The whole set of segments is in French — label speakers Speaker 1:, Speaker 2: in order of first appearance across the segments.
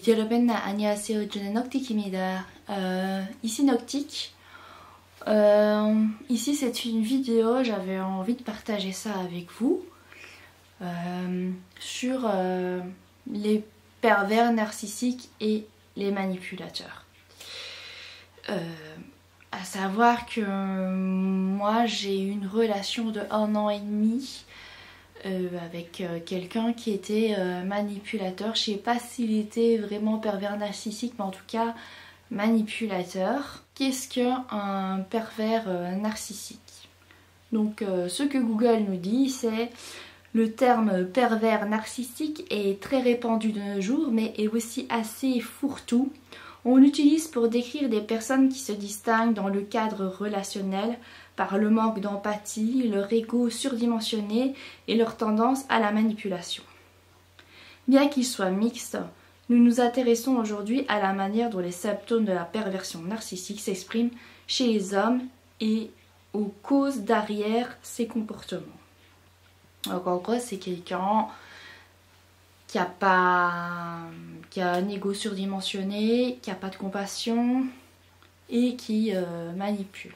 Speaker 1: 여러분 안녕하세요. 저는 Noctic입니다. Ici Noctic. Ici c'est une vidéo, j'avais envie de partager ça avec vous sur les pervers narcissiques et les manipulateurs. À savoir que moi j'ai eu une relation de 1 an et demi avec quelqu'un qui était manipulateur. Je sais pas s'il était vraiment pervers narcissique, mais en tout cas manipulateur. Qu'est-ce qu'un pervers narcissique? Donc ce que Google nous dit, c'est le terme pervers narcissique est très répandu de nos jours, mais est aussi assez fourre-tout. On l'utilise pour décrire des personnes qui se distinguent dans le cadre relationnel par le manque d'empathie, leur ego surdimensionné et leur tendance à la manipulation. Bien qu'il soit mixte, nous nous intéressons aujourd'hui à la manière dont les symptômes de la perversion narcissique s'expriment chez les hommes et aux causes derrière ces comportements. Donc en gros, c'est quelqu'un qui a un ego surdimensionné, qui n'a pas de compassion et qui manipule.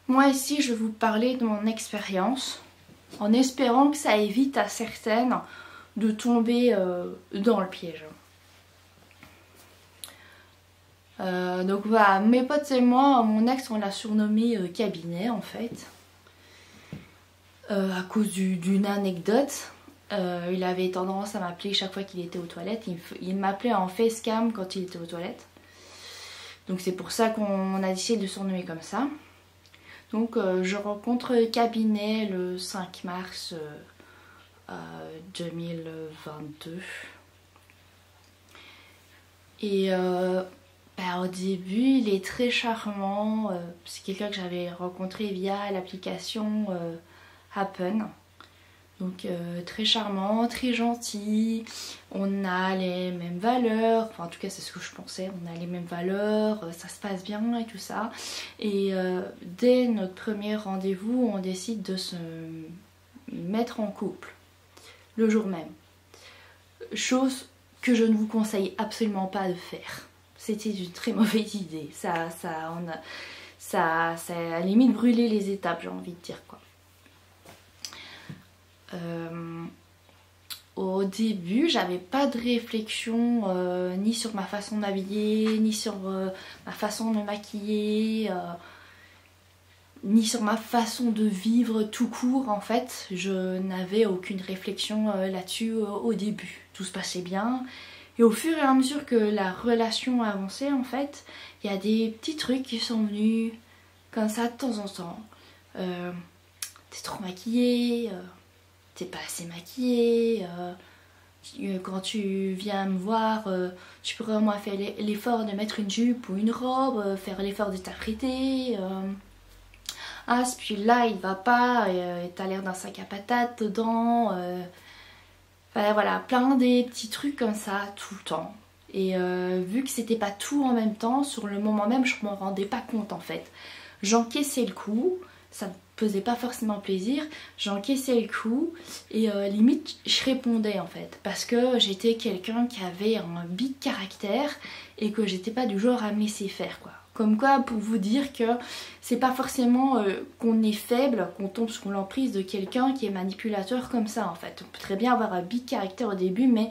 Speaker 1: Moi ici je vais vous parler de mon expérience en espérant que ça évite à certaines de tomber dans le piège. Donc voilà, mes potes et moi, mon ex on l'a surnommé cabinet en fait, à cause d'une anecdote. Il avait tendance à m'appeler chaque fois qu'il était aux toilettes. Il m'appelait en facecam quand il était aux toilettes. Donc c'est pour ça qu'on a décidé de surnommer comme ça. Donc je rencontre Cabinet le 5 mars 2022. Et au début il est très charmant. C'est quelqu'un que j'avais rencontré via l'application Happen. Donc très charmant, très gentil, on a les mêmes valeurs, enfin en tout cas c'est ce que je pensais, on a les mêmes valeurs, ça se passe bien et tout ça. Et dès notre premier rendez-vous, on décide de se mettre en couple, le jour même. Chose que je ne vous conseille absolument pas de faire. C'était une très mauvaise idée, ça a à la limite brûlé les étapes, j'ai envie de dire quoi. Au début j'avais pas de réflexion ni sur ma façon d'habiller, ni sur ma façon de me maquiller, ni sur ma façon de vivre tout court en fait. Je n'avais aucune réflexion là-dessus au début. Tout se passait bien et au fur et à mesure que la relation avançait en fait, il y a des petits trucs qui sont venus comme ça de temps en temps. T'es trop maquillée, t'es pas assez maquillée, quand tu viens me voir, tu pourrais au moins faire l'effort de mettre une jupe ou une robe, faire l'effort de t'apprêter. Ah, ce pull-là il va pas, t'as l'air d'un sac à patates dedans. Voilà, plein des petits trucs comme ça tout le temps. Et vu que c'était pas tout en même temps, sur le moment même je m'en rendais pas compte en fait. J'encaissais le coup, ça me faisait pas forcément plaisir, j'encaissais le coup et limite je répondais en fait, parce que j'étais quelqu'un qui avait un big caractère et que j'étais pas du genre à me laisser faire quoi. Comme quoi pour vous dire que c'est pas forcément qu'on est faible, qu'on tombe sous l'emprise de quelqu'un qui est manipulateur comme ça en fait. On peut très bien avoir un big caractère au début, mais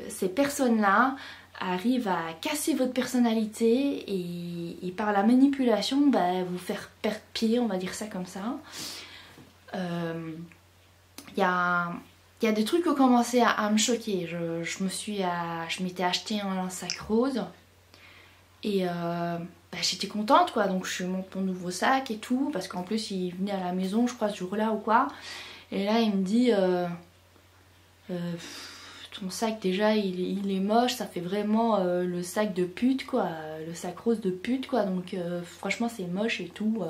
Speaker 1: ces personnes là arrive à casser votre personnalité et par la manipulation vous faire perdre pied, on va dire ça comme ça. Y a des trucs qui ont commencé à me choquer. Je m'étais acheté un sac rose et j'étais contente quoi, donc je monte mon nouveau sac et tout, parce qu'en plus il venait à la maison je crois ce jour là ou quoi, et là il me dit ton sac déjà il est moche, ça fait vraiment le sac de pute quoi, le sac rose de pute quoi, donc franchement c'est moche et tout,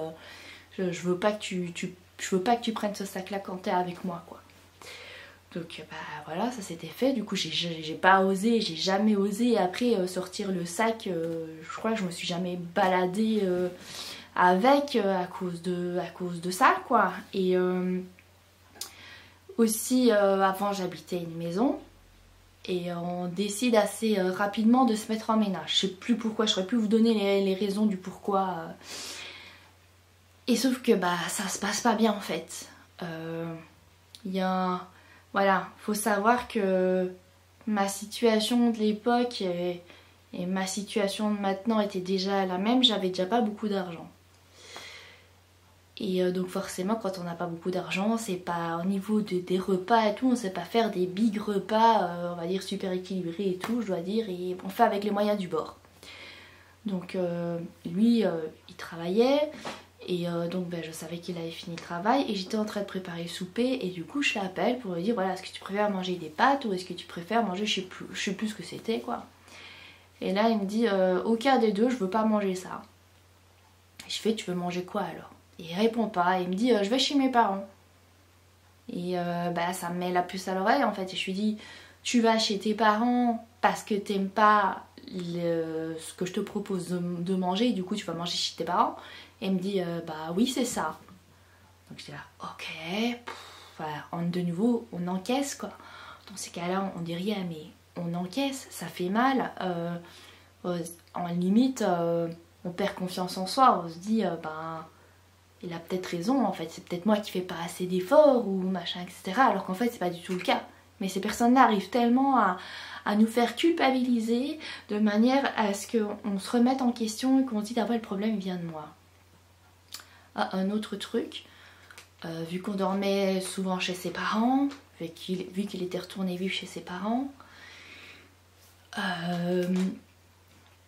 Speaker 1: je veux pas que tu prennes ce sac là quand t'es avec moi quoi. Donc voilà, ça s'était fait, du coup j'ai pas osé, j'ai jamais osé après sortir le sac, je crois que je me suis jamais baladée avec à cause de ça quoi. Et aussi avant j'habitais une maison. Et on décide assez rapidement de se mettre en ménage. Je sais plus pourquoi, je saurais plus vous donner les raisons du pourquoi. Et sauf que bah ça se passe pas bien en fait. Voilà, faut savoir que ma situation de l'époque et ma situation de maintenant était déjà la même, j'avais déjà pas beaucoup d'argent. Et donc forcément quand on n'a pas beaucoup d'argent, c'est pas au niveau des repas et tout, on sait pas faire des big repas, on va dire super équilibrés et tout, je dois dire, et on fait avec les moyens du bord. Donc lui, il travaillait, et donc je savais qu'il avait fini le travail, et j'étais en train de préparer le souper, et du coup je l'appelle pour lui dire, voilà, est-ce que tu préfères manger des pâtes, ou est-ce que tu préfères manger, je sais plus ce que c'était quoi. Et là il me dit, aucun des deux, je veux pas manger ça. Et je fais, tu veux manger quoi alors? Et il répond pas, il me dit je vais chez mes parents. Et ça me met la puce à l'oreille en fait. Et je lui dis tu vas chez tes parents parce que t'aimes pas ce que je te propose de manger, et du coup tu vas manger chez tes parents. Et il me dit bah oui c'est ça. Donc j'étais là ok, voilà, de nouveau on encaisse quoi. Dans ces cas-là on dit rien mais on encaisse, ça fait mal. En limite on perd confiance en soi, on se dit il a peut-être raison, en fait, c'est peut-être moi qui fais pas assez d'efforts ou machin, etc. Alors qu'en fait, c'est pas du tout le cas. Mais ces personnes-là arrivent tellement à nous faire culpabiliser de manière à ce qu'on se remette en question et qu'on se dise ah ouais, le problème il vient de moi. Ah, un autre truc, vu qu'on dormait souvent chez ses parents, vu qu'il était retourné vivre chez ses parents,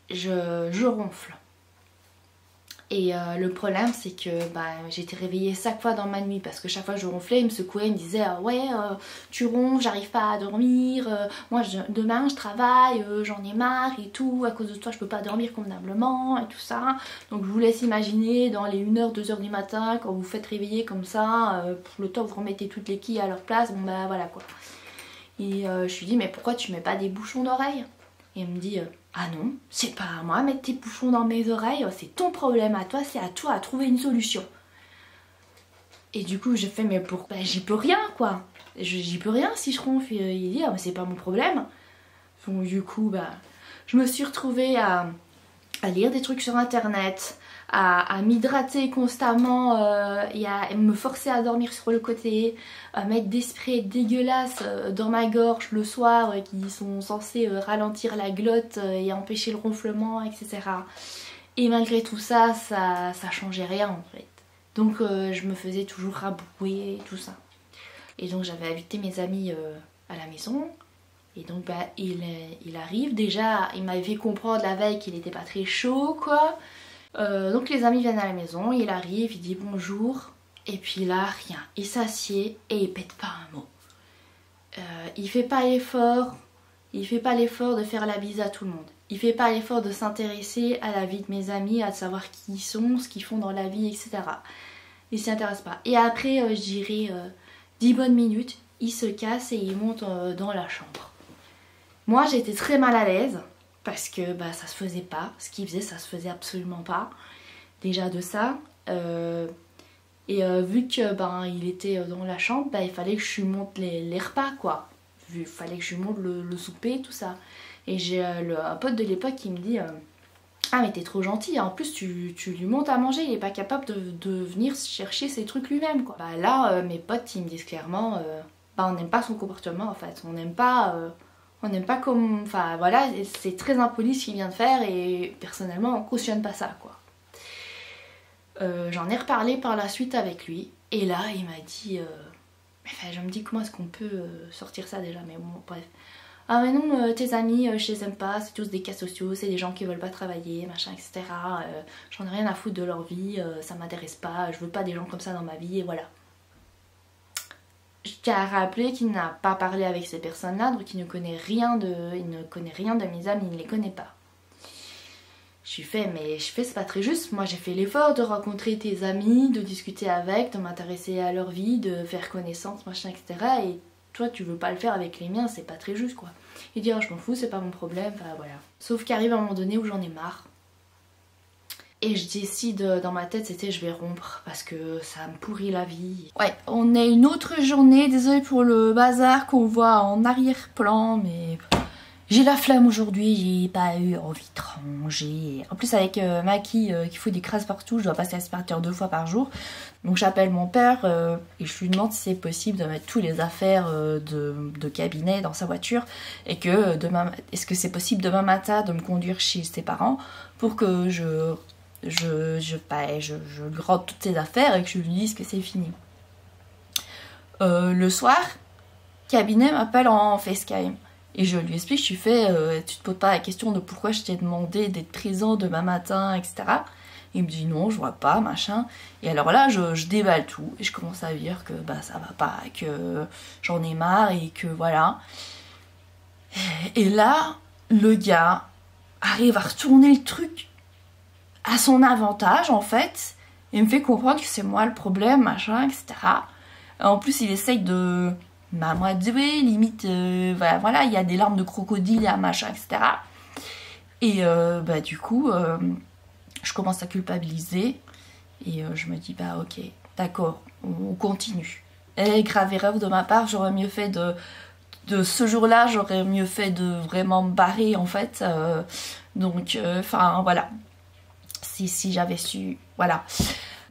Speaker 1: je ronfle. Et le problème c'est que j'étais réveillée chaque fois dans ma nuit parce que chaque fois que je ronflais, il me secouait, il me disait ouais tu ronfles, j'arrive pas à dormir, moi demain je travaille, j'en ai marre et tout, à cause de toi je peux pas dormir convenablement et tout ça. Donc je vous laisse imaginer dans les 1h, 2h du matin quand vous vous faites réveiller comme ça, pour le temps que vous remettez toutes les quilles à leur place, bon voilà quoi. Et je lui dis mais pourquoi tu mets pas des bouchons d'oreilles? Et il me dit ah non, c'est pas à moi de mettre tes bouchons dans mes oreilles, c'est ton problème à toi, c'est à toi à trouver une solution. Et du coup j'ai fait mais j'y peux rien quoi, j'y peux rien si je ronfle. Il dit ah mais c'est pas mon problème. Donc du coup je me suis retrouvée à lire des trucs sur internet, à m'hydrater constamment et à me forcer à dormir sur le côté, à mettre des sprays dégueulasses dans ma gorge le soir qui sont censés ralentir la glotte et empêcher le ronflement, etc. Et malgré tout ça, ça changeait rien en fait. Donc je me faisais toujours rabrouer et tout ça. Et donc j'avais invité mes amis à la maison. Et donc il arrive, déjà il m'avait fait comprendre la veille qu'il était pas très chaud quoi. Donc les amis viennent à la maison, il arrive, il dit bonjour, et puis là rien, il s'assied et il pète pas un mot. Il fait pas l'effort de faire la bise à tout le monde. Il fait pas l'effort de s'intéresser à la vie de mes amis, à savoir qui ils sont, ce qu'ils font dans la vie, etc. Il s'y intéresse pas. Et après je dirais 10 bonnes minutes, il se casse et il monte dans la chambre. Moi j'étais très mal à l'aise parce que ça se faisait pas, ce qu'il faisait ça se faisait absolument pas, déjà de ça. Et vu que il était dans la chambre, il fallait que je lui monte les repas quoi. Il fallait que je lui monte le souper, tout ça. Et j'ai un pote de l'époque qui me dit ah mais t'es trop gentil, en plus tu lui montes à manger, il est pas capable de venir chercher ses trucs lui-même quoi. Là mes potes ils me disent clairement on n'aime pas son comportement en fait, on n'aime pas comme... Enfin voilà, c'est très impoli ce qu'il vient de faire et personnellement on cautionne pas ça quoi. J'en ai reparlé par la suite avec lui et là il m'a dit... je me dis comment est-ce qu'on peut sortir ça déjà, mais bon bref. Ah mais non, tes amis je les aime pas, c'est tous des cas sociaux, c'est des gens qui veulent pas travailler, machin etc. J'en ai rien à foutre de leur vie, ça m'intéresse pas, je veux pas des gens comme ça dans ma vie et voilà. Je tiens à rappeler qu'il n'a pas parlé avec ces personnes-là, donc il ne connaît rien de mes amis, il ne les connaît pas. Je fais c'est pas très juste, moi j'ai fait l'effort de rencontrer tes amis, de discuter avec, de m'intéresser à leur vie, de faire connaissance, machin, etc. Et toi tu veux pas le faire avec les miens, c'est pas très juste quoi. Il dit je m'en fous, c'est pas mon problème, voilà. Sauf qu'arrive un moment donné où j'en ai marre. Et je décide, dans ma tête c'était je vais rompre parce que ça me pourrit la vie. Ouais, on est une autre journée, désolée pour le bazar qu'on voit en arrière-plan, mais j'ai la flamme aujourd'hui, j'ai pas eu envie de ranger. En plus avec Maki qui fout des crasses partout, je dois passer l'aspirateur 2 fois par jour. Donc j'appelle mon père et je lui demande si c'est possible de mettre tous les affaires de cabinet dans sa voiture. Et que demain, est-ce que c'est possible demain matin de me conduire chez ses parents pour que je lui rende toutes ses affaires et que je lui dise que c'est fini. Le soir, cabinet m'appelle en FaceTime. Et je lui explique, tu te poses pas la question de pourquoi je t'ai demandé d'être présent demain matin, etc. Il me dit non, je vois pas, machin. Et alors là, je déballe tout et je commence à dire que bah ça va pas, que j'en ai marre et que voilà. Et là, le gars arrive à retourner le truc à son avantage en fait. Et me fait comprendre que c'est moi le problème, machin, etc. En plus, il essaye de m'amadouer, limite, voilà, il y a des larmes de crocodile, machin, etc. Et bah du coup, je commence à culpabiliser et je me dis bah ok, d'accord, on continue. Et grave erreur de ma part, j'aurais mieux fait de ce jour-là, j'aurais mieux fait de vraiment me barrer en fait. Donc, enfin voilà, si j'avais su, voilà.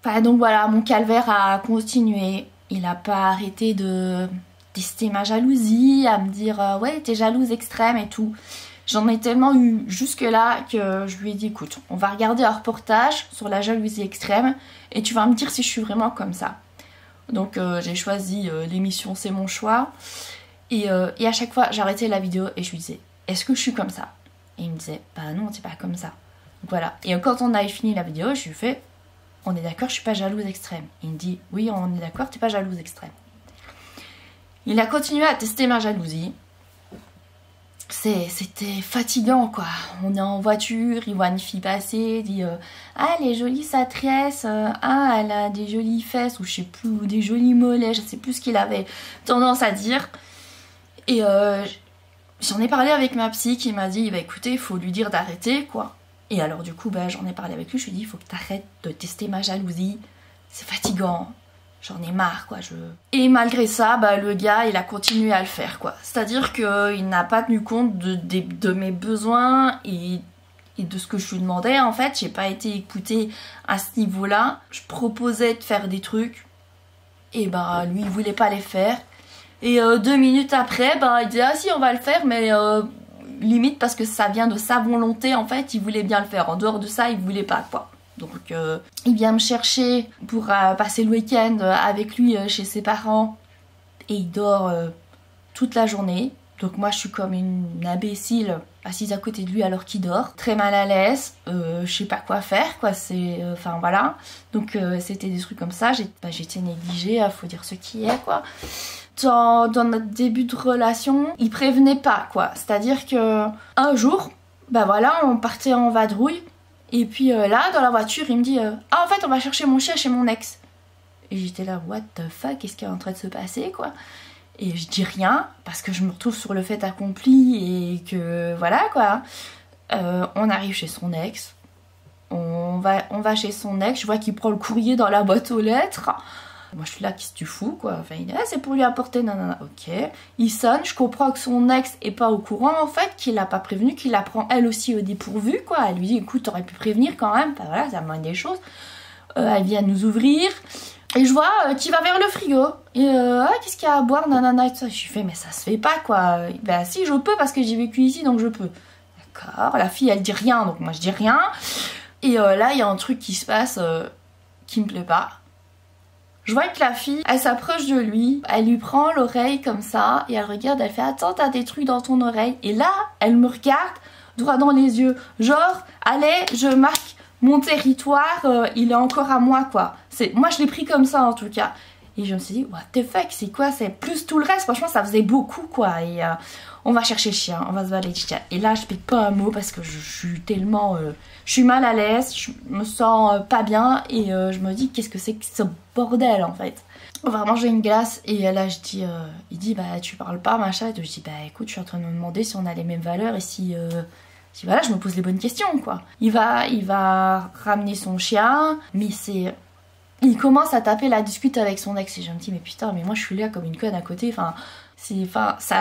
Speaker 1: Enfin, donc voilà, mon calvaire a continué. Il a pas arrêté de tester ma jalousie, à me dire ouais t'es jalouse extrême et tout. J'en ai tellement eu jusque là que je lui ai dit écoute, on va regarder un reportage sur la jalousie extrême et tu vas me dire si je suis vraiment comme ça. Donc j'ai choisi l'émission C'est mon choix et à chaque fois j'arrêtais la vidéo et je lui disais est-ce que je suis comme ça? Et il me disait bah non t'es pas comme ça. Donc voilà, et quand on avait fini la vidéo je lui fais on est d'accord je suis pas jalouse extrême. Il me dit oui on est d'accord t'es pas jalouse extrême. Il a continué à tester ma jalousie. C'était fatigant quoi. On est en voiture, il voit une fille passer, il dit ah elle est jolie sa tresse, ah elle a des jolies fesses ou je sais plus, ou des jolis mollets, je sais plus ce qu'il avait tendance à dire. Et j'en ai parlé avec ma psy qui m'a dit bah écoutez il faut lui dire d'arrêter quoi. Et alors du coup bah j'en ai parlé avec lui, je lui ai dit il faut que t'arrêtes de tester ma jalousie, c'est fatigant. J'en ai marre quoi, Et malgré ça, bah, le gars il a continué à le faire quoi. C'est-à-dire qu'il n'a pas tenu compte de mes besoins et de ce que je lui demandais en fait. J'ai pas été écoutée à ce niveau-là. Je proposais de faire des trucs et bah lui il voulait pas les faire. Et 2 minutes après, bah il disait ah si on va le faire mais limite parce que ça vient de sa volonté en fait, il voulait bien le faire. En dehors de ça, il voulait pas quoi. Donc il vient me chercher pour passer le week-end avec lui chez ses parents et il dort toute la journée. Donc moi je suis comme une imbécile assise à côté de lui alors qu'il dort. Très mal à l'aise, je sais pas quoi faire quoi, enfin voilà. Donc c'était des trucs comme ça, j'étais négligée, faut dire ce qui est quoi. Dans notre début de relation, il prévenait pas quoi. C'est-à-dire que un jour, bah voilà, on partait en vadrouille. Et puis là, dans la voiture, il me dit ah en fait on va chercher mon chien chez mon ex. Et j'étais là what the fuck, qu'est-ce qui est en train de se passer quoi. Et je dis rien parce que je me retrouve sur le fait accompli et que voilà quoi. On arrive chez son ex, on va chez son ex, je vois qu'il prend le courrier dans la boîte aux lettres. Moi je suis là, qu'est-ce que tu fous quoi. Enfin il dit ah, c'est pour lui apporter nanana, ok. Il sonne, je comprends que son ex est pas au courant en fait, qu'il l'a pas prévenu, qu'il la prend elle aussi au dépourvu quoi. Elle lui dit écoute t'aurais pu prévenir quand même, enfin voilà c'est la moindre des choses. Elle vient nous ouvrir et je vois qu'il va vers le frigo et ah qu'est-ce qu'il y a à boire nanana et tout ça. Je lui fais mais ça se fait pas quoi. Ben si je peux parce que j'ai vécu ici donc je peux. D'accord, la fille elle dit rien donc moi je dis rien. Et là il y a un truc qui se passe qui me plaît pas. Je vois que la fille, elle s'approche de lui, elle lui prend l'oreille comme ça et elle regarde, elle fait attends t'as des trucs dans ton oreille. Et là, elle me regarde droit dans les yeux, genre allez je marque mon territoire, il est encore à moi quoi. Moi je l'ai pris comme ça en tout cas. Et je me suis dit what the fuck c'est quoi, c'est plus tout le reste, franchement ça faisait beaucoup quoi. Et on va chercher le chien, on va se balader le chien. Et là je pique pas un mot parce que je suis tellement... je suis mal à l'aise, je me sens pas bien et je me dis qu'est-ce que c'est que ce bordel en fait. On va manger une glace et là je dis, il dit bah tu parles pas machin et je dis bah écoute je suis en train de me demander si on a les mêmes valeurs et si Je dis voilà, je me pose les bonnes questions quoi. Il va ramener son chien, mais c'est... Il commence à taper la discute avec son ex et je me dis mais putain mais moi je suis là comme une conne à côté, ça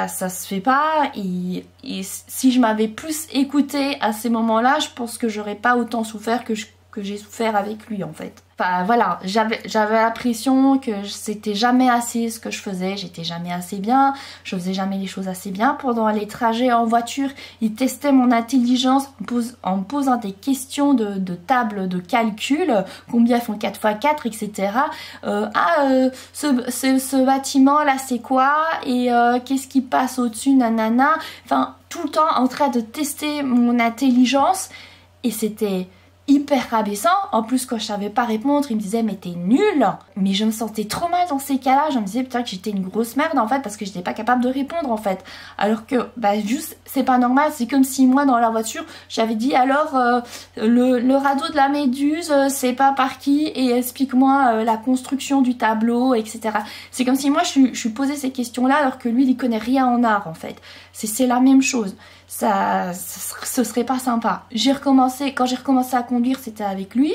Speaker 1: se fait pas et si je m'avais plus écoutée à ces moments-là, je pense que j'aurais pas autant souffert que j'ai souffert avec lui en fait. Enfin voilà, j'avais l'impression que c'était jamais assez ce que je faisais, j'étais jamais assez bien, je faisais jamais les choses assez bien. Pendant les trajets en voiture, il testait mon intelligence en me posant des questions de table de calcul, combien font 4 x 4, etc. Ce bâtiment là c'est quoi et qu'est-ce qui passe au-dessus, nanana. Enfin tout le temps en train de tester mon intelligence et c'était hyper rabaissant. En plus quand je savais pas répondre il me disait mais t'es nulle. Mais je me sentais trop mal dans ces cas là, je me disais putain que j'étais une grosse merde en fait parce que j'étais pas capable de répondre en fait, alors que bah juste c'est pas normal. C'est comme si moi dans la voiture j'avais dit alors le radeau de la méduse c'est pas par qui et explique-moi la construction du tableau, etc. C'est comme si moi je suis posé ces questions là alors que lui il connaît rien en art en fait. C'est la même chose. Ce serait pas sympa. Quand j'ai recommencé à conduire, c'était avec lui.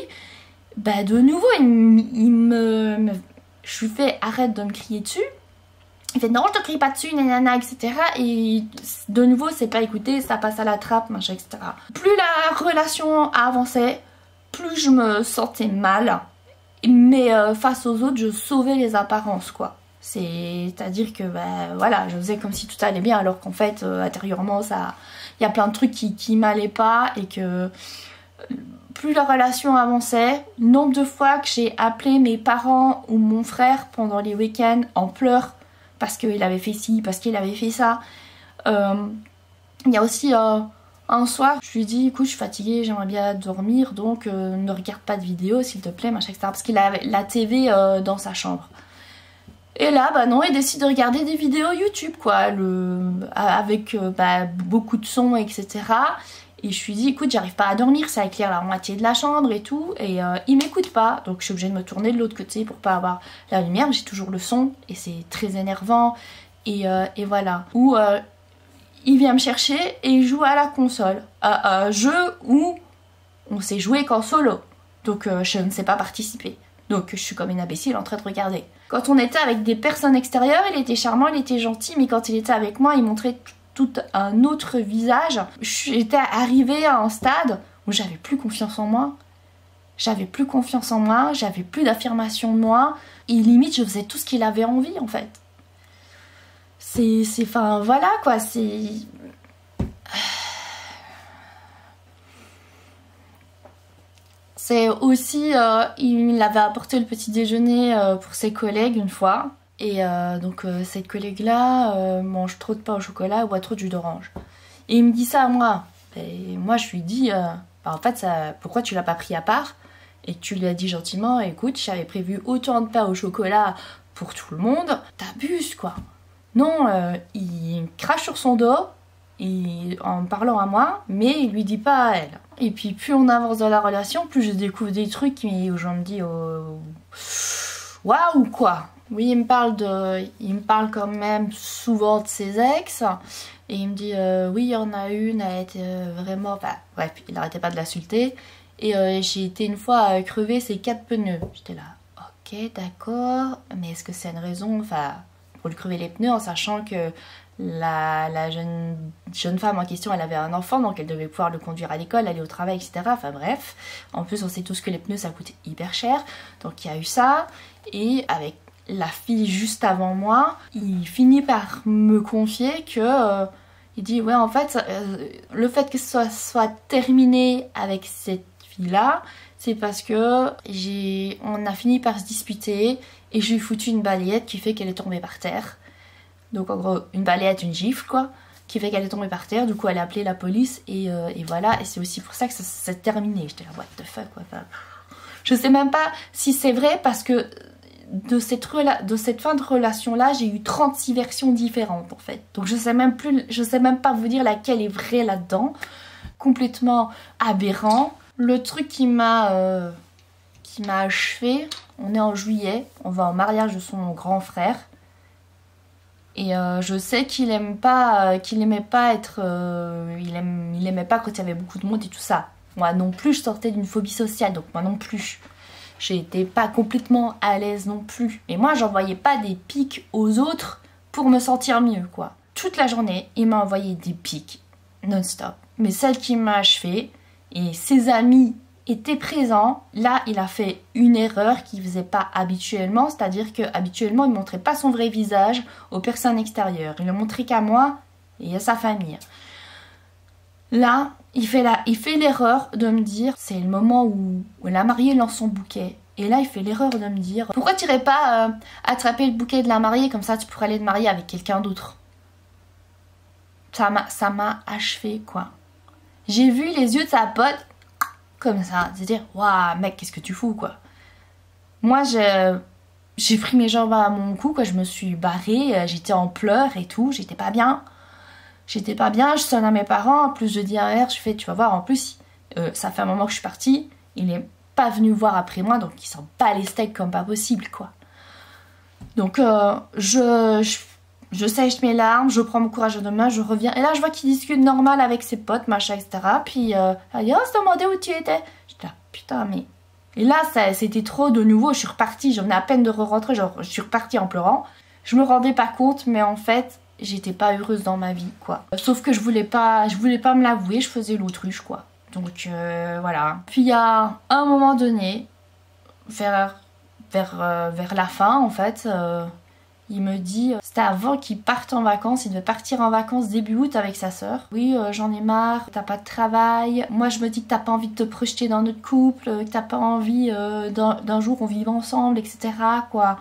Speaker 1: Bah de nouveau, je lui fais arrête de me crier dessus. Il fait non, je te crie pas dessus, nanana, etc. Et de nouveau, c'est pas écouté, ça passe à la trappe, machin, etc. Plus la relation avançait, plus je me sentais mal. Mais face aux autres, je sauvais les apparences, quoi. C'est-à-dire que bah, voilà, je faisais comme si tout allait bien alors qu'en fait intérieurement il y a plein de trucs qui m'allaient pas et que plus la relation avançait, le nombre de fois que j'ai appelé mes parents ou mon frère pendant les week-ends en pleurs parce qu'il avait fait ci, parce qu'il avait fait ça. Il y a aussi un soir, je lui dis écoute je suis fatiguée, j'aimerais bien dormir donc ne regarde pas de vidéos s'il te plaît, machin, etc. Parce qu'il a la TV dans sa chambre. Et là, bah non, il décide de regarder des vidéos YouTube, quoi, avec beaucoup de sons, etc. Et je lui dis, écoute, j'arrive pas à dormir, ça éclaire la moitié de la chambre et tout. Et il m'écoute pas, donc je suis obligée de me tourner de l'autre côté pour pas avoir la lumière. J'ai toujours le son et c'est très énervant. Et voilà. Ou il vient me chercher et il joue à la console. Un jeu où on sait jouer qu'en solo. Donc je ne sais pas participer. Donc je suis comme une imbécile en train de regarder. Quand on était avec des personnes extérieures, il était charmant, il était gentil, mais quand il était avec moi, il montrait tout un autre visage. J'étais arrivée à un stade où j'avais plus confiance en moi. J'avais plus plus d'affirmation de moi. Et limite, je faisais tout ce qu'il avait envie, en fait. Enfin, voilà, quoi, C'est aussi, il avait apporté le petit déjeuner pour ses collègues une fois. Et donc cette collègue-là mange trop de pain au chocolat, boit trop de jus d'orange. Et il me dit ça à moi. Et moi je lui dis, en fait, pourquoi tu l'as pas pris à part? Et que tu lui as dit gentiment, écoute, j'avais prévu autant de pain au chocolat pour tout le monde. T'abuses quoi. Non, il crache sur son dos. En me parlant à moi, mais il lui dit pas à elle. Et puis plus on avance dans la relation, plus je découvre des trucs où je me dis waouh quoi. Oui, il me parle quand même souvent de ses ex et il me dit oui, il y en a une, elle était vraiment, enfin bref, il arrêtait pas de l'insulter et j'ai été une fois crever ses 4 pneus. J'étais là, ok, d'accord, mais est-ce que c'est une raison, enfin, pour lui crever les pneus en sachant que la jeune femme en question, elle avait un enfant, donc elle devait pouvoir le conduire à l'école, aller au travail, etc. Enfin bref, en plus on sait tous que les pneus ça coûte hyper cher, donc il y a eu ça. Et avec la fille juste avant moi, il finit par me confier que il dit ouais en fait le fait que ce soit terminé avec cette fille là, c'est parce que on a fini par se disputer et je lui ai foutu une balayette qui fait qu'elle est tombée par terre. Donc en gros, une balayette, une gifle quoi, qui fait qu'elle est tombée par terre. Du coup, elle a appelé la police et voilà. Et c'est aussi pour ça que ça s'est terminé. J'étais là, what the fuck quoi. Enfin, je sais même pas si c'est vrai parce que de cette fin de relation là, j'ai eu 36 versions différentes en fait. Donc je sais même pas vous dire laquelle est vraie là-dedans. Complètement aberrant. Le truc qui m'a achevé, on est en juillet, on va au mariage de son grand frère. Et je sais qu'il aimait pas être, il il aimait pas quand il y avait beaucoup de monde et tout ça. Moi non plus, je sortais d'une phobie sociale, donc moi non plus. J'étais pas complètement à l'aise non plus. Et moi, j'envoyais pas des pics aux autres pour me sentir mieux, quoi. Toute la journée, il m'a envoyé des pics non-stop. Mais celle qui m'a achevé, et ses amis étaient présents, là, il a fait une erreur qu'il faisait pas habituellement, c'est-à-dire qu'habituellement, il montrait pas son vrai visage aux personnes extérieures. Il le montrait qu'à moi et à sa famille. Là, il fait l'erreur de me dire, c'est le moment où la mariée lance son bouquet. Et là, il fait l'erreur de me dire, pourquoi tu irais pas attraper le bouquet de la mariée, comme ça tu pourrais aller te marier avec quelqu'un d'autre. Ça m'a achevé, quoi. J'ai vu les yeux de sa pote comme ça, se dire, waouh, mec, qu'est-ce que tu fous, quoi. Moi, j'ai pris mes jambes à mon cou, quoi. Je me suis barrée, j'étais en pleurs et tout, j'étais pas bien. Je sonne à mes parents, en plus je dis à R, je fais, tu vas voir, en plus, ça fait un moment que je suis partie, il est pas venu voir après moi, donc il s'en bat les steaks comme pas possible, quoi. Donc, je sèche mes larmes, je prends mon courage à deux mains, je reviens, et là je vois qu'il discute normal avec ses potes, machin, etc. Puis, elle dit, oh, se demander où tu étais. J'étais là, putain, mais... Et là, c'était trop de nouveau, je suis repartie, je venais à peine de re-rentrer, genre, je suis repartie en pleurant. Je me rendais pas compte, mais en fait... J'étais pas heureuse dans ma vie, quoi. Sauf que je voulais pas me l'avouer, je faisais l'autruche, quoi. Donc voilà. Puis il y a un moment donné, vers la fin, en fait, il me dit, c'était avant qu'il parte en vacances, il devait partir en vacances début août avec sa sœur. Oui, j'en ai marre, t'as pas de travail. Moi, je me dis que t'as pas envie de te projeter dans notre couple, que t'as pas envie d'un jour on vive ensemble, etc., quoi.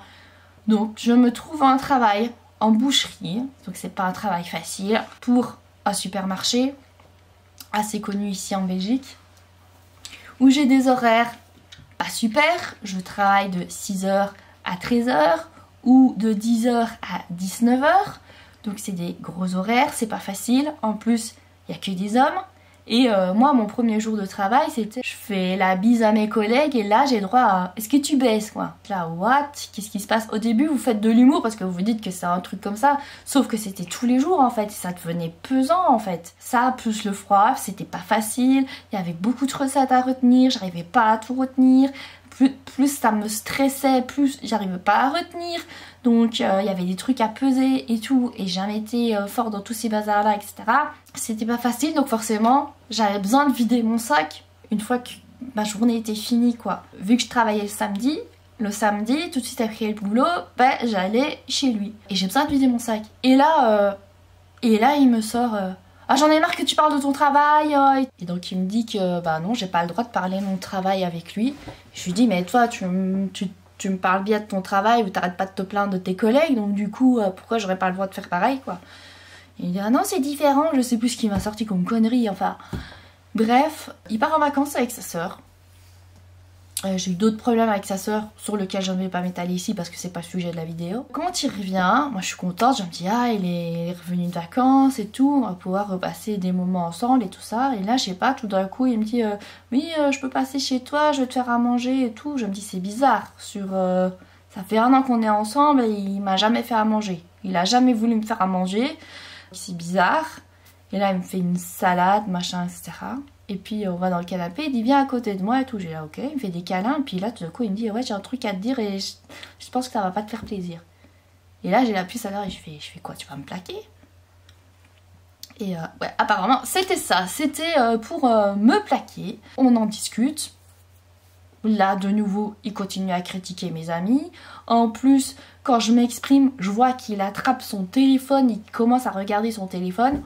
Speaker 1: Donc, je me trouve un travail en boucherie, donc c'est pas un travail facile, pour un supermarché assez connu ici en Belgique, où j'ai des horaires pas super, je travaille de 6h à 13h ou de 10h à 19h, donc c'est des gros horaires, c'est pas facile, en plus il y a que des hommes. Et moi, mon premier jour de travail, c'était... Je fais la bise à mes collègues et là, j'ai droit à... Est-ce que tu baisses, quoi? Là, what? Qu'est-ce qui se passe? Au début, vous faites de l'humour parce que vous vous dites que c'est un truc comme ça. Sauf que c'était tous les jours, en fait. Et ça devenait pesant, en fait. Ça, plus le froid, c'était pas facile. Il y avait beaucoup de recettes à retenir. J'arrivais pas à tout retenir. Plus ça me stressait, plus j'arrivais pas à retenir. Donc il y avait des trucs à peser et tout. Et j'ai jamais été fort dans tous ces bazars-là, etc. C'était pas facile, donc forcément, j'avais besoin de vider mon sac une fois que ma journée était finie, quoi. Vu que je travaillais le samedi, tout de suite après le boulot, ben, j'allais chez lui. Et j'ai besoin de vider mon sac. Et là, il me sort... Ah, j'en ai marre que tu parles de ton travail. Et donc il me dit que bah non, j'ai pas le droit de parler de mon travail avec lui. Je lui dis, mais toi, tu me parles bien de ton travail ou t'arrêtes pas de te plaindre de tes collègues, donc du coup, pourquoi j'aurais pas le droit de faire pareil, quoi. Et il dit, ah non, c'est différent, je sais plus ce qui m'a sorti comme connerie, enfin. Bref, il part en vacances avec sa sœur. J'ai eu d'autres problèmes avec sa sœur sur lesquels je ne vais pas m'étaler ici parce que c'est pas le sujet de la vidéo. Quand il revient, moi je suis contente, je me dis ah il est revenu de vacances et tout, on va pouvoir repasser des moments ensemble et tout ça. Et là je sais pas, tout d'un coup il me dit oui je peux passer chez toi, je vais te faire à manger et tout. Je me dis c'est bizarre, ça fait 1 an qu'on est ensemble et il m'a jamais fait à manger. Il a jamais voulu me faire à manger, c'est bizarre. Et là il me fait une salade, machin, etc. Et puis on va dans le canapé, il dit viens à côté de moi et tout. J'ai là ok, il me fait des câlins. Et puis là tout d'un coup il me dit ouais j'ai un truc à te dire et je pense que ça va pas te faire plaisir. Et là j'ai la puce à l'heure et je fais quoi, tu vas me plaquer? Et ouais apparemment c'était ça, c'était pour me plaquer. On en discute. Là de nouveau il continue à critiquer mes amis. En plus quand je m'exprime je vois qu'il attrape son téléphone, il commence à regarder son téléphone.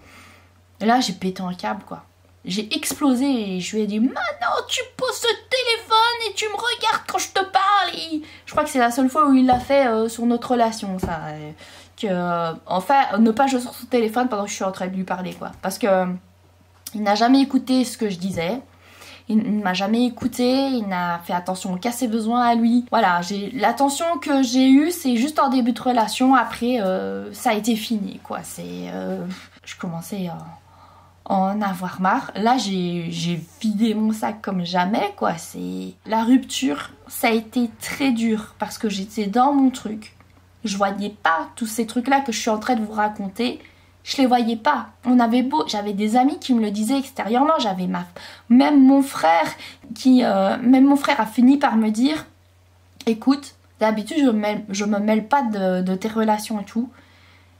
Speaker 1: Et là j'ai pété un câble quoi. J'ai explosé et je lui ai dit maintenant tu poses ce téléphone et tu me regardes quand je te parle. Et je crois que c'est la seule fois où il l'a fait sur notre relation ça. Enfin ne pas jouer sur son téléphone pendant que je suis en train de lui parler quoi. Parce que il n'a jamais écouté ce que je disais. Il ne m'a jamais écouté, il n'a fait attention qu'à ses besoins à lui. Voilà, l'attention que j'ai eue, c'est juste en début de relation. Après, ça a été fini, quoi. Je commençais à en avoir marre. Là, j'ai vidé mon sac comme jamais, quoi. La rupture, ça a été très dur parce que j'étais dans mon truc. Je voyais pas tous ces trucs-là que je suis en train de vous raconter. je les voyais pas. On avait beau, j'avais des amis qui me le disaient extérieurement, même mon frère a fini par me dire, écoute, d'habitude je me mêle pas de tes relations et tout.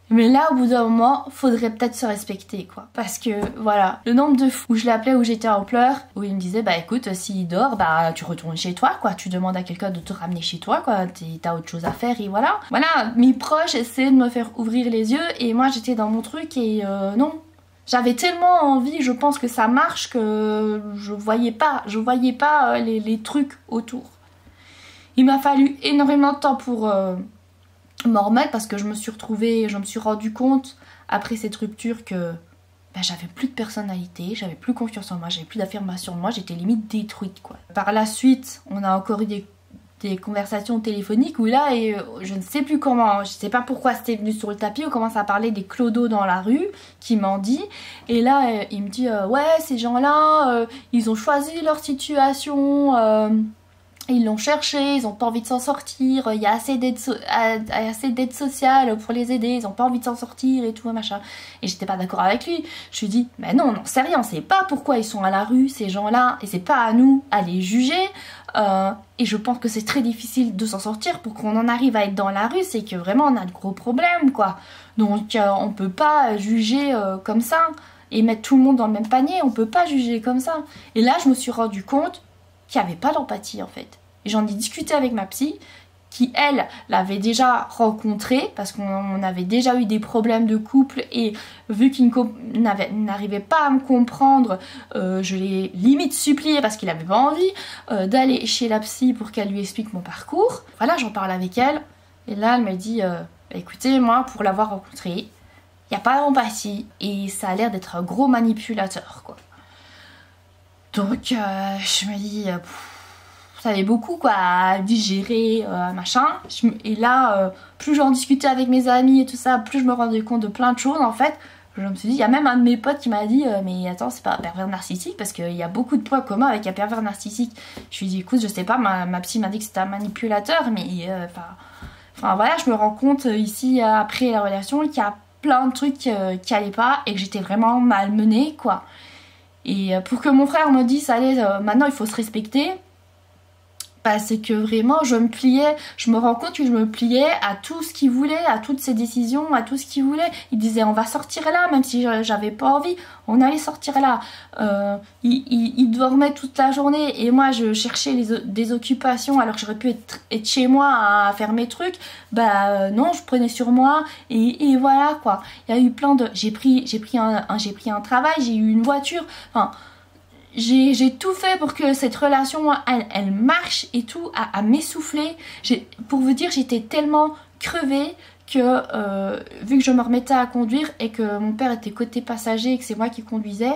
Speaker 1: Mais là, au bout d'un moment, faudrait peut-être se respecter, quoi. Parce que, voilà, le nombre de fois où je l'appelais, où j'étais en pleurs, où il me disait, bah écoute, s'il dort, bah tu retournes chez toi, quoi. Tu demandes à quelqu'un de te ramener chez toi, quoi. T'as autre chose à faire, et voilà. Voilà, mes proches essayaient de me faire ouvrir les yeux, et moi, j'étais dans mon truc, et non. J'avais tellement envie, je pense que ça marche, que je voyais pas les trucs autour. Il m'a fallu énormément de temps pour... m'en remettre parce que je me suis rendu compte après cette rupture que j'avais plus de personnalité, j'avais plus confiance en moi, j'avais plus d'affirmation en moi, j'étais limite détruite, quoi. Par la suite, on a encore eu des conversations téléphoniques où là, je ne sais plus comment, je sais pas pourquoi c'était venu sur le tapis, on commence à parler des clodos dans la rue qui m'en dit, et là il me dit ouais, ces gens-là ils ont choisi leur situation, ils l'ont cherché, ils ont pas envie de s'en sortir, il y a assez d'aide sociale pour les aider, ils ont pas envie de s'en sortir et tout, machin. Et j'étais pas d'accord avec lui. Je lui dis, mais non, on n'en sait rien, on sait pas pourquoi ils sont à la rue, ces gens-là, et c'est pas à nous à les juger. Et je pense que c'est très difficile de s'en sortir pour qu'on en arrive à être dans la rue, c'est que vraiment on a de gros problèmes, quoi. Donc on peut pas juger comme ça et mettre tout le monde dans le même panier, on peut pas juger comme ça. Et là, je me suis rendu compte qu'il n'y avait pas d'empathie en fait. Et j'en ai discuté avec ma psy, qui elle l'avait déjà rencontré, parce qu'on avait déjà eu des problèmes de couple, et vu qu'il n'arrivait pas à me comprendre, je l'ai limite supplié, parce qu'il n'avait pas envie, d'aller chez la psy pour qu'elle lui explique mon parcours. Voilà, j'en parle avec elle, et là elle me dit, bah, écoutez, moi pour l'avoir rencontré, il n'y a pas d'empathie, et ça a l'air d'être un gros manipulateur, quoi. Donc je me dis, ça avait beaucoup quoi à digérer, machin. Et là, plus j'en discutais avec mes amis et tout ça, plus je me rendais compte de plein de choses en fait. Je me suis dit, il y a même un de mes potes qui m'a dit, mais attends, c'est pas un pervers narcissique, parce qu'il y a beaucoup de points communs avec un pervers narcissique. Je lui ai dit, écoute, je sais pas, ma psy m'a dit que c'était un manipulateur, mais enfin voilà, je me rends compte ici, après la relation, qu'il y a plein de trucs qui allaient pas et que j'étais vraiment malmenée, quoi. Et pour que mon frère me dise, allez, maintenant il faut se respecter, c'est que vraiment je me rends compte que je me pliais à tout ce qu'il voulait, à toutes ses décisions, à tout ce qu'il voulait. Il disait on va sortir là, même si j'avais pas envie, on allait sortir là. Il dormait toute la journée et moi je cherchais des occupations alors que j'aurais pu être chez moi à faire mes trucs. Bah non, je prenais sur moi et voilà quoi. Il y a eu plein de... J'ai pris un travail, j'ai eu une voiture, enfin... J'ai tout fait pour que cette relation elle marche et tout, à m'essouffler. Pour vous dire, j'étais tellement crevée que vu que je me remettais à conduire et que mon père était côté passager et que c'est moi qui conduisais,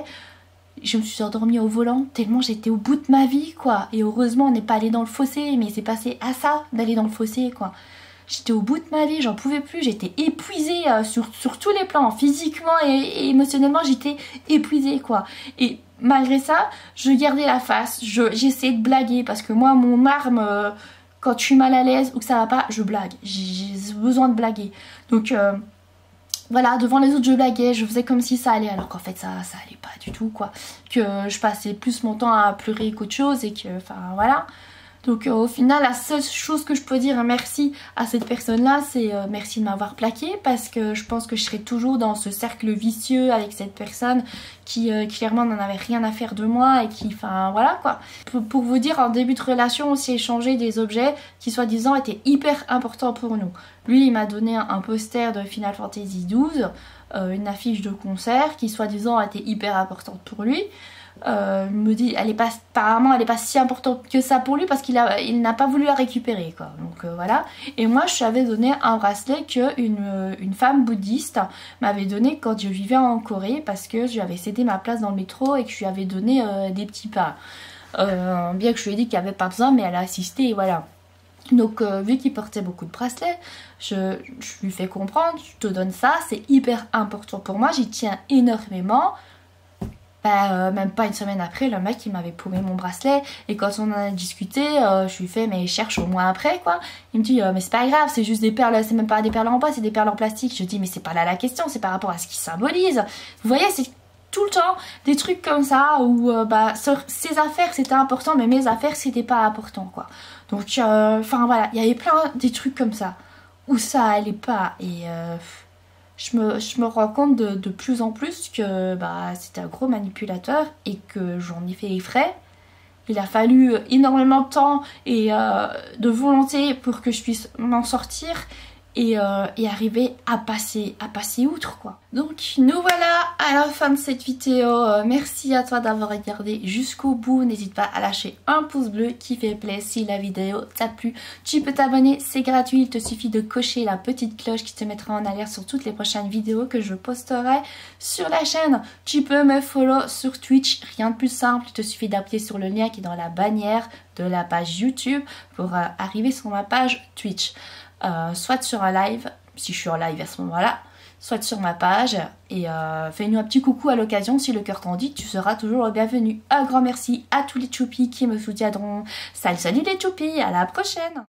Speaker 1: je me suis endormie au volant tellement j'étais au bout de ma vie, quoi. Et heureusement on n'est pas allé dans le fossé, mais c'est passé à ça d'aller dans le fossé, quoi. J'étais au bout de ma vie, j'en pouvais plus, j'étais épuisée sur tous les plans, physiquement et émotionnellement, j'étais épuisée, quoi. Et malgré ça, je gardais la face, j'essayais de blaguer, parce que moi, mon arme, quand je suis mal à l'aise ou que ça va pas, je blague. J'ai besoin de blaguer. Donc voilà, devant les autres, je blaguais, je faisais comme si ça allait, alors qu'en fait, ça allait pas du tout, quoi. Que je passais plus mon temps à pleurer qu'autre chose et que, enfin, voilà. Donc au final, la seule chose que je peux dire merci à cette personne-là, c'est merci de m'avoir plaqué, parce que je pense que je serai toujours dans ce cercle vicieux avec cette personne qui clairement n'en avait rien à faire de moi et qui, enfin voilà quoi. Pour vous dire, en début de relation, on s'est échangé des objets qui soi-disant étaient hyper importants pour nous. Lui, il m'a donné un poster de Final Fantasy XII, une affiche de concert qui soi-disant était hyper importante pour lui. Me dit apparemment elle est pas si importante que ça pour lui parce qu'il n'a pas voulu la récupérer, quoi. Donc voilà. Et moi je lui avais donné un bracelet que une femme bouddhiste m'avait donné quand je vivais en Corée, parce que je lui avais cédé ma place dans le métro et que je lui avais donné des petits pains, bien que je lui ai dit qu'il n'y avait pas besoin, mais elle a assisté et voilà. Donc vu qu'il portait beaucoup de bracelets, je lui fais comprendre, je te donne ça, c'est hyper important pour moi, j'y tiens énormément. Même pas une semaine après, le mec il m'avait paumé mon bracelet et quand on en a discuté, je lui fais mais cherche au moins après quoi. Il me dit mais c'est pas grave, c'est juste des perles, c'est même pas des perles en bois, c'est des perles en plastique. Je dis mais c'est pas là la question, c'est par rapport à ce qu'ils symbolisent. Vous voyez, c'est tout le temps des trucs comme ça où ses affaires c'était important mais mes affaires c'était pas important quoi. Donc enfin voilà, il y avait plein des trucs comme ça où ça allait pas et je me rends compte de plus en plus que c'était un gros manipulateur et que j'en ai fait les frais. Il a fallu énormément de temps et de volonté pour que je puisse m'en sortir et arriver à passer outre quoi. Donc nous voilà à la fin de cette vidéo. Merci à toi d'avoir regardé jusqu'au bout. N'hésite pas à lâcher un pouce bleu qui fait plaisir si la vidéo t'a plu. Tu peux t'abonner, c'est gratuit. Il te suffit de cocher la petite cloche qui te mettra en alerte sur toutes les prochaines vidéos que je posterai sur la chaîne. Tu peux me follow sur Twitch, rien de plus simple. Il te suffit d'appuyer sur le lien qui est dans la bannière de la page YouTube pour arriver sur ma page Twitch. Soit sur un live, si je suis en live à ce moment-là, soit sur ma page et fais-nous un petit coucou à l'occasion si le cœur t'en dit, tu seras toujours le bienvenu. Un grand merci à tous les choupis qui me soutiendront. Salut les choupis, à la prochaine.